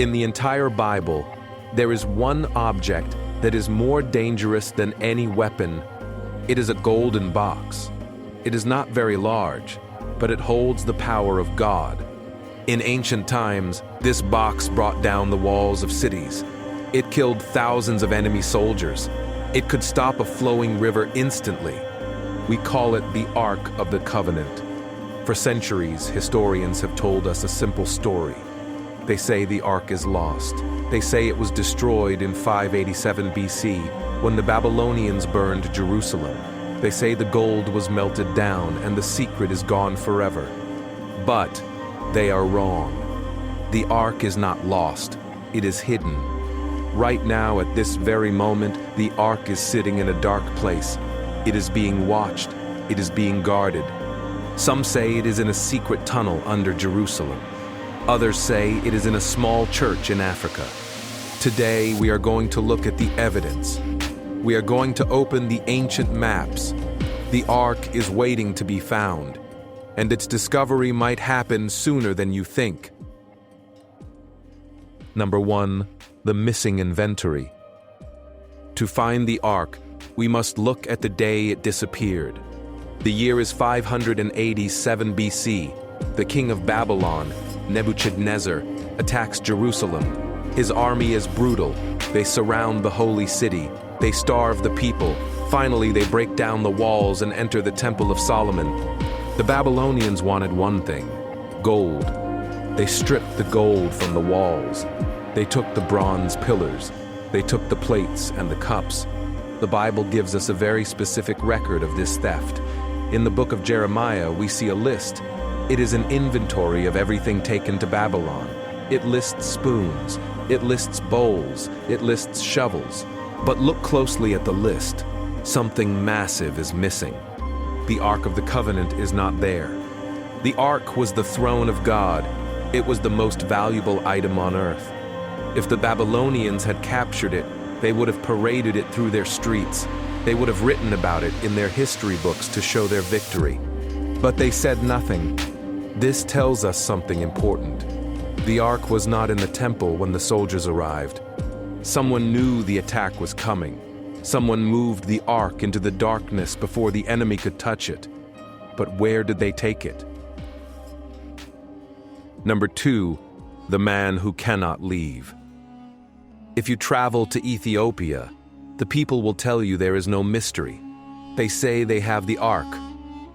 In the entire Bible, there is one object that is more dangerous than any weapon. It is a golden box. It is not very large, but it holds the power of God. In ancient times, this box brought down the walls of cities. It killed thousands of enemy soldiers. It could stop a flowing river instantly. We call it the Ark of the Covenant. For centuries, historians have told us a simple story. They say the Ark is lost. They say it was destroyed in 587 BC when the Babylonians burned Jerusalem. They say the gold was melted down and the secret is gone forever. But they are wrong. The Ark is not lost. It is hidden. Right now, at this very moment, the Ark is sitting in a dark place. It is being watched. It is being guarded. Some say it is in a secret tunnel under Jerusalem. Others say it is in a small church in Africa. Today, we are going to look at the evidence. We are going to open the ancient maps. The Ark is waiting to be found, and its discovery might happen sooner than you think. Number 1. The missing inventory. To find the Ark, we must look at the day it disappeared. The year is 587 BC. The king of Babylon, Nebuchadnezzar, attacks Jerusalem. His army is brutal. They surround the holy city. They starve the people. Finally, they break down the walls and enter the Temple of Solomon. The Babylonians wanted one thing: gold. They stripped the gold from the walls. They took the bronze pillars. They took the plates and the cups. The Bible gives us a very specific record of this theft. In the book of Jeremiah, we see a list. It is an inventory of everything taken to Babylon. It lists spoons. It lists bowls. It lists shovels. But look closely at the list. Something massive is missing. The Ark of the Covenant is not there. The Ark was the throne of God. It was the most valuable item on earth. If the Babylonians had captured it, they would have paraded it through their streets. They would have written about it in their history books to show their victory. But they said nothing. This tells us something important. The Ark was not in the temple when the soldiers arrived. Someone knew the attack was coming. Someone moved the Ark into the darkness before the enemy could touch it. But where did they take it? Number 2, the man who cannot leave. If you travel to Ethiopia, the people will tell you there is no mystery. They say they have the Ark.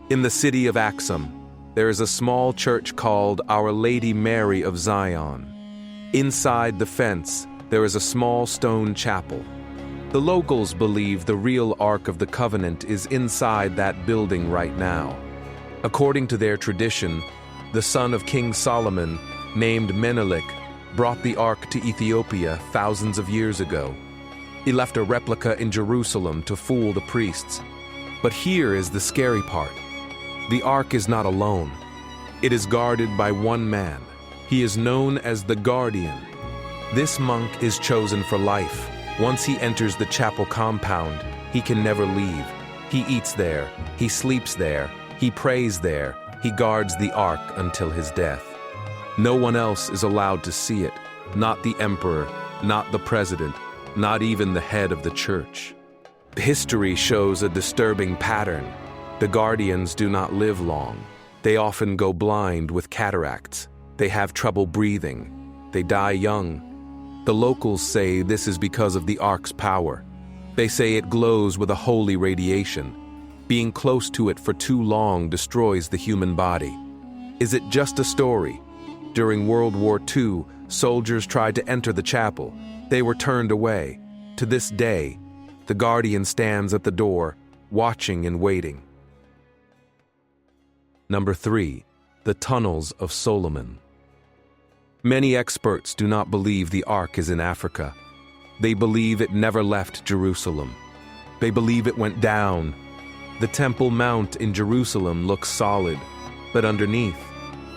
In the city of Axum, there is a small church called Our Lady Mary of Zion. Inside the fence, there is a small stone chapel. The locals believe the real Ark of the Covenant is inside that building right now. According to their tradition, the son of King Solomon, named Menelik, brought the Ark to Ethiopia thousands of years ago. He left a replica in Jerusalem to fool the priests. But here is the scary part. The Ark is not alone. It is guarded by one man. He is known as the Guardian. This monk is chosen for life. Once he enters the chapel compound, he can never leave. He eats there, he sleeps there, he prays there, he guards the Ark until his death. No one else is allowed to see it, not the emperor, not the president, not even the head of the church. History shows a disturbing pattern. The guardians do not live long. They often go blind with cataracts. They have trouble breathing. They die young. The locals say this is because of the Ark's power. They say it glows with a holy radiation. Being close to it for too long destroys the human body. Is it just a story? During World War II, soldiers tried to enter the chapel. They were turned away. To this day, the guardian stands at the door, watching and waiting. Number 3, the tunnels of Solomon. Many experts do not believe the Ark is in Africa. They believe it never left Jerusalem. They believe it went down. The Temple Mount in Jerusalem looks solid, but underneath,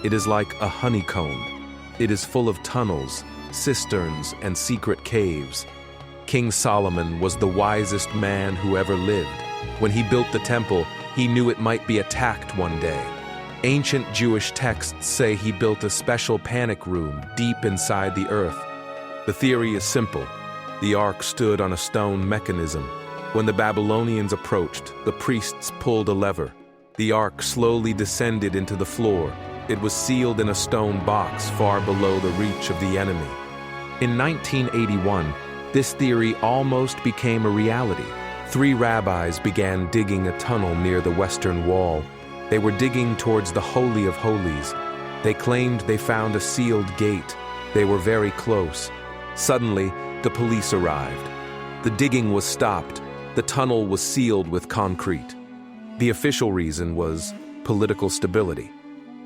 it is like a honeycomb. It is full of tunnels, cisterns, and secret caves. King Solomon was the wisest man who ever lived. When he built the temple, he knew it might be attacked one day. Ancient Jewish texts say he built a special panic room deep inside the earth The theory is simple. The ark stood on a stone mechanism. When the Babylonians approached, the priests pulled a lever. The ark slowly descended into the floor. It was sealed in a stone box far below the reach of the enemy. In 1981, this theory almost became a reality. 3 rabbis began digging a tunnel near the western wall. They were digging towards the Holy of Holies. They claimed they found a sealed gate. They were very close. Suddenly, the police arrived. The digging was stopped. The tunnel was sealed with concrete. The official reason was political stability.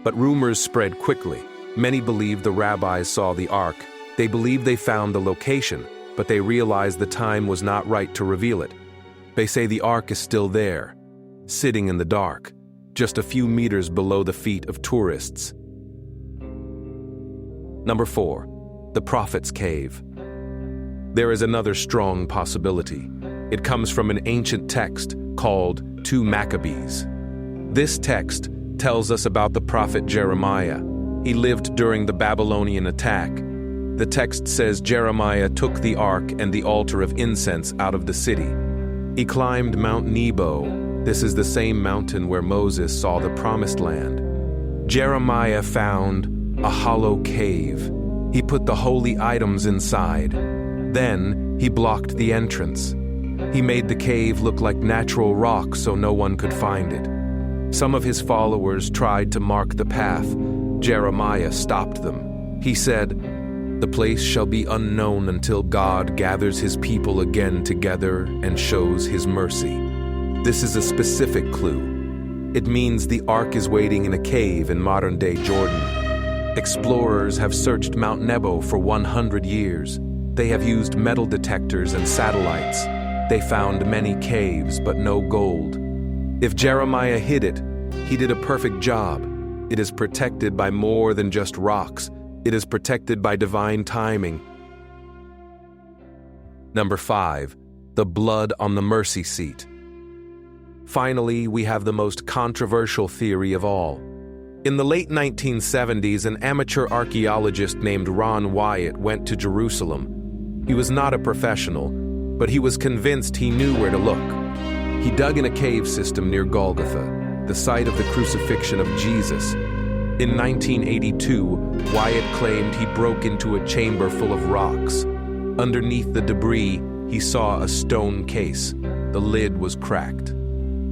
But rumors spread quickly. Many believed the rabbis saw the ark. They believed they found the location, but they realized the time was not right to reveal it. They say the ark is still there, sitting in the dark, just a few meters below the feet of tourists. Number 4. The Prophet's Cave. There is another strong possibility. It comes from an ancient text called 2 Maccabees. This text tells us about the prophet Jeremiah. He lived during the Babylonian attack. The text says Jeremiah took the ark and the altar of incense out of the city. He climbed Mount Nebo. This is the same mountain where Moses saw the promised land. Jeremiah found a hollow cave. He put the holy items inside. Then he blocked the entrance. He made the cave look like natural rock so no one could find it. Some of his followers tried to mark the path. Jeremiah stopped them. He said, "The place shall be unknown until God gathers his people again together and shows his mercy." This is a specific clue. It means the ark is waiting in a cave in modern-day Jordan. Explorers have searched Mount Nebo for 100 years. They have used metal detectors and satellites. They found many caves, but no gold. If Jeremiah hid it, he did a perfect job. It is protected by more than just rocks. It is protected by divine timing. Number 5. The blood on the mercy seat. Finally, we have the most controversial theory of all. In the late 1970s, an amateur archaeologist named Ron Wyatt went to Jerusalem. He was not a professional, but he was convinced he knew where to look. He dug in a cave system near Golgotha, the site of the crucifixion of Jesus. In 1982, Wyatt claimed he broke into a chamber full of rocks. Underneath the debris, he saw a stone case. The lid was cracked.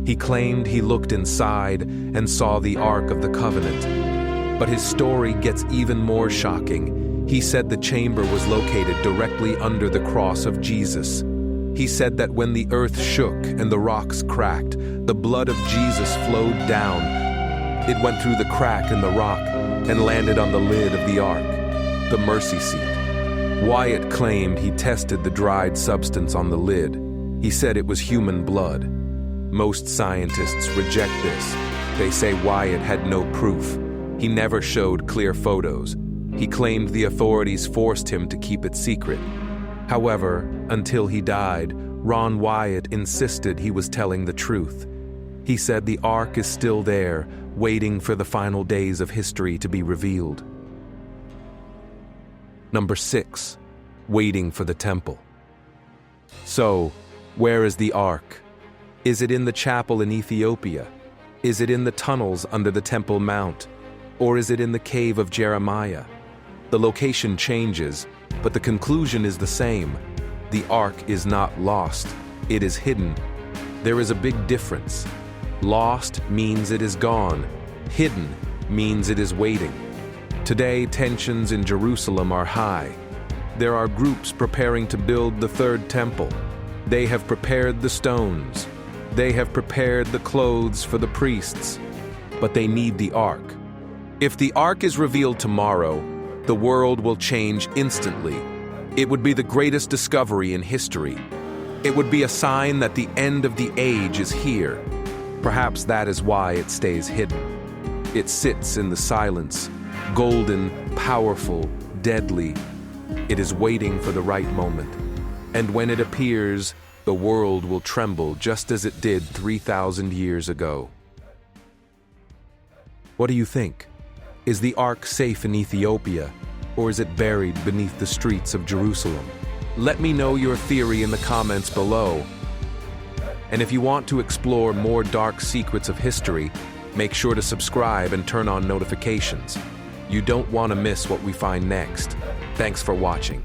He claimed he looked inside and saw the Ark of the Covenant. But his story gets even more shocking. He said the chamber was located directly under the cross of Jesus. He said that when the earth shook and the rocks cracked, the blood of Jesus flowed down. It went through the crack in the rock and landed on the lid of the ark, the mercy seat. Wyatt claimed he tested the dried substance on the lid. He said it was human blood. Most scientists reject this. They say Wyatt had no proof. He never showed clear photos. He claimed the authorities forced him to keep it secret. However, until he died, Ron Wyatt insisted he was telling the truth. He said the ark is still there, waiting for the final days of history to be revealed. Number 6. Waiting for the temple. So, where is the ark? Is it in the chapel in Ethiopia? Is it in the tunnels under the Temple Mount? Or is it in the cave of Jeremiah? The location changes, but the conclusion is the same. The ark is not lost. It is hidden. There is a big difference. Lost means it is gone. Hidden means it is waiting. Today, tensions in Jerusalem are high. There are groups preparing to build the third temple. They have prepared the stones. They have prepared the clothes for the priests. But they need the ark. If the ark is revealed tomorrow, the world will change instantly. It would be the greatest discovery in history. It would be a sign that the end of the age is here. Perhaps that is why it stays hidden. It sits in the silence, golden, powerful, deadly. It is waiting for the right moment. And when it appears, the world will tremble just as it did 3,000 years ago. What do you think? Is the ark safe in Ethiopia? Or is it buried beneath the streets of Jerusalem? Let me know your theory in the comments below. And if you want to explore more dark secrets of history, make sure to subscribe and turn on notifications. You don't want to miss what we find next. Thanks for watching.